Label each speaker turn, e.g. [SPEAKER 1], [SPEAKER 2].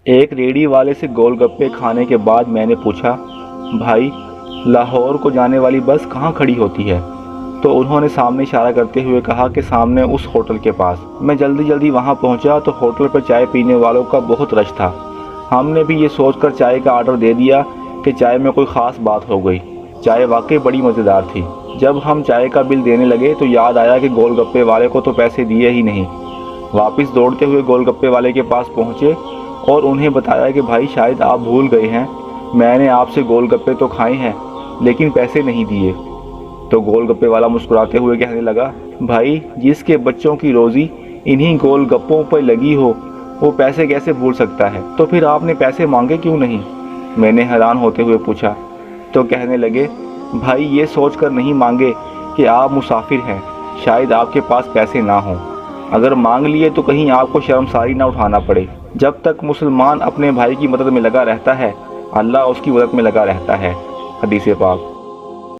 [SPEAKER 1] ایک ریڑھی والے سے گول گپے کھانے کے بعد میں نے پوچھا، بھائی لاہور کو جانے والی بس کہاں کھڑی ہوتی ہے؟ تو انہوں نے سامنے اشارہ کرتے ہوئے کہا کہ سامنے اس ہوٹل کے پاس۔ میں جلدی وہاں پہنچا تو ہوٹل پر چائے پینے والوں کا بہت رش تھا۔ ہم نے بھی یہ سوچ کر چائے کا آرڈر دے دیا کہ چائے میں کوئی خاص بات ہو گئی۔ چائے واقعی بڑی مزیدار تھی۔ جب ہم چائے کا بل دینے لگے تو یاد آیا کہ گول گپے والے کو تو پیسے دیے ہی نہیں۔ واپس دوڑتے ہوئے گول گپے والے کے پاس پہنچے اور انہیں بتایا کہ بھائی شاید آپ بھول گئے ہیں، میں نے آپ سے گول گپے تو کھائے ہیں لیکن پیسے نہیں دیے۔ تو گول گپے والا مسکراتے ہوئے کہنے لگا، بھائی جس کے بچوں کی روزی انہی گول گپوں پر لگی ہو وہ پیسے کیسے بھول سکتا ہے؟ تو پھر آپ نے پیسے مانگے کیوں نہیں؟ میں نے حیران ہوتے ہوئے پوچھا۔ تو کہنے لگے، بھائی یہ سوچ کر نہیں مانگے کہ آپ مسافر ہیں، شاید آپ کے پاس پیسے نہ ہوں، اگر مانگ لیے تو کہیں آپ کو شرمساری نہ اٹھانا پڑے۔ جب تک مسلمان اپنے بھائی کی مدد میں لگا رہتا ہے، اللہ اس کی مدد میں لگا رہتا ہے۔ حدیث پاک۔